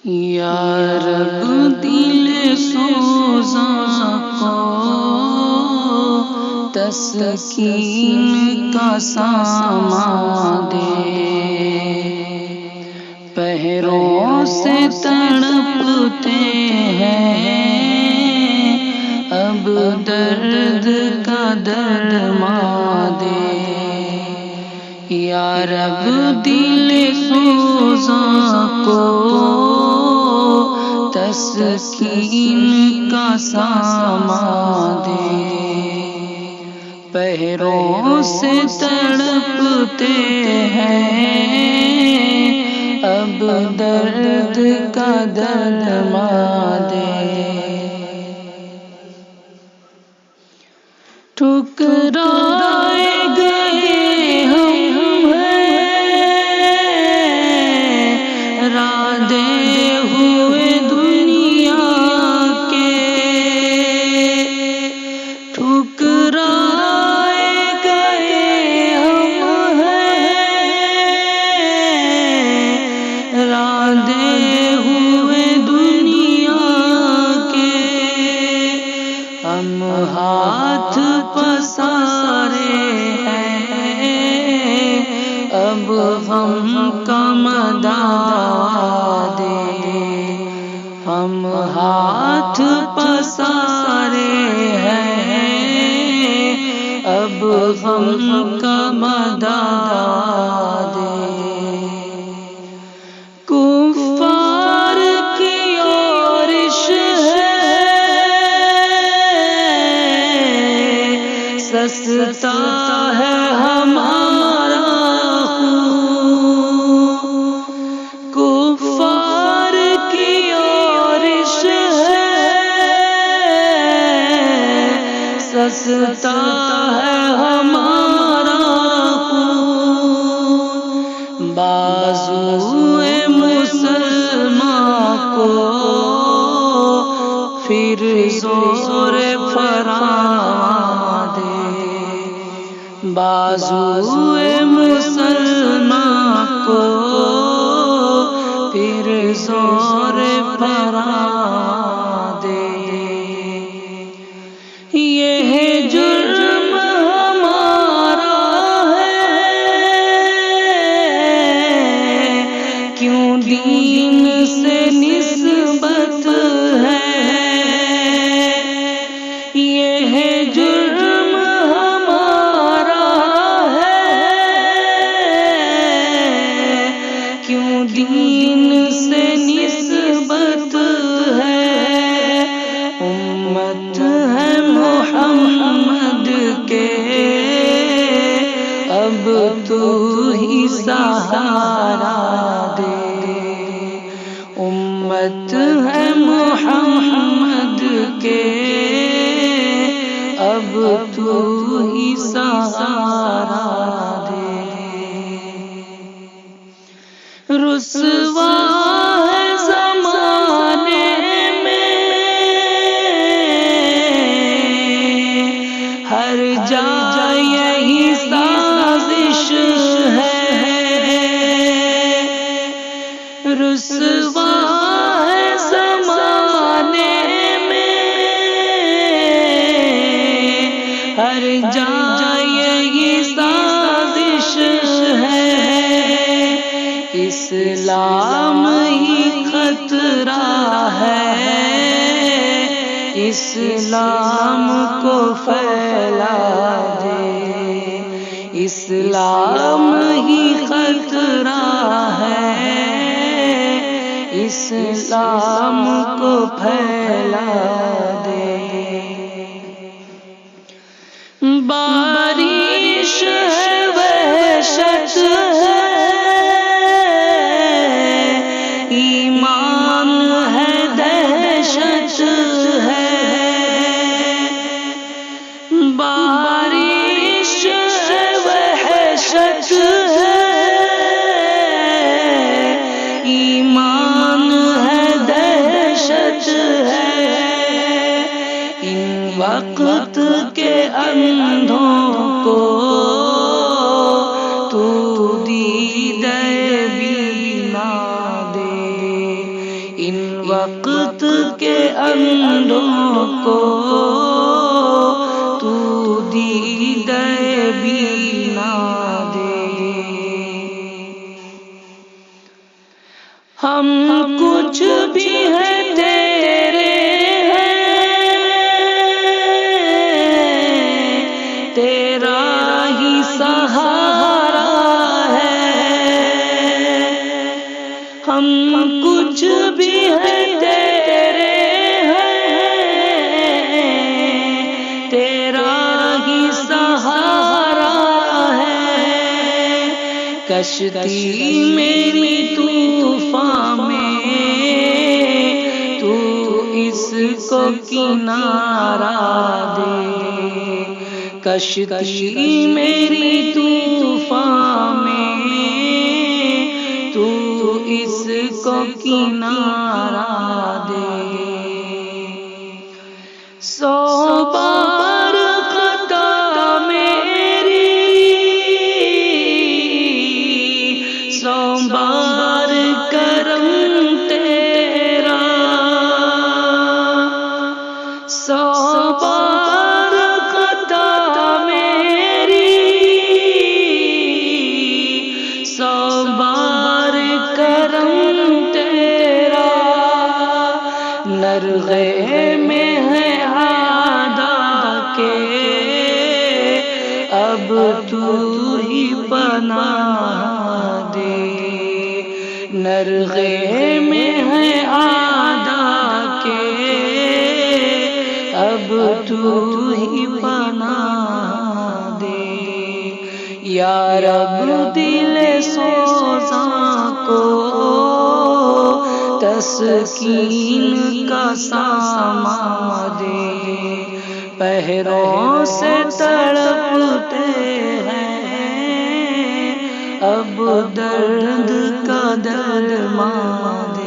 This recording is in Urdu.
یا رب دل سوزاں کو تسکین کا سامان دے، پہروں سے تڑپتے ہیں اب درد کا درمان دے، یا رب دل سوزاں کو تسکین کا سامان دے، پہروں سے تڑپتے ہیں اب درد کا درمان دے، ٹھکرائے گئے ہم ہیں رادے ہوئے دنیا کے، ٹھکرائے گئے ہم ہیں رادے ہوئے دنیا کے، ہم ہاتھ پسارے ہیں اب ہم کا مدد دے، ہم ہاتھ پسارے ہیں اب ہم کا مدد دے، کفار کی یورش سستا ہے ہمارا خون، کفار کی یورش سستا ہے ہمارا خون، بازوئے مسلمان کو پھر زور فراں دے، بازوئے مسلمان کو پھر زور فراں دے، یہ جرم ہمارا ہے کیوں دین سے نسبت ہے، یہ جرم ہمارا ہے کیوں دین سے نسبت ہے، امت ہے محمد کے اب تو ہی سہارا دے، امت ہے محمد کے اب تو ہی سہارا دے، رسوا ہے زمانے میں ہر جا یہی سازش ہے، رسوا ہے زمانے میں ہر جا یہی سازش ہے، اسلام ہی خطرہ ہے اسلام کو پھیلا دے، اسلام ہی خطرہ ہے اسلام کو پھیلا دے، بارش ہے وحشت ہے ایمان ہے دہشت ہے، بارش ہے وحشت ہے ایمان ہے دہشت ہے، ان وقت کے اندھوں کو تو اندھوں کو تو دیدہ بینا دے۔ ہم کچھ بھی ہیں تیرے تیرا ہی سہارا ہے، ہم کچھ بھی ہیں تیرے تیرا ہی سہارا ہے۔ کشتی میری طوفان میں تو اس کو کنارہ دے، کشتی میری طوفان میں تو اس کو کنارہ دے۔ 100 بار خطا میری، 100 بار کرم تیرا، 100 بار خطا میری، 100 بار کرم تیرا، نرغے میں ہے عادا کے اب تو ہی پناہ دے، نرغے میں ہے عادا کے اب تو ہی پناہ دے۔ یا رب دل سوزاں کو تسکین کا سامان دے، پہروں سے تڑپتے ہیں اب درد کا درمان دے۔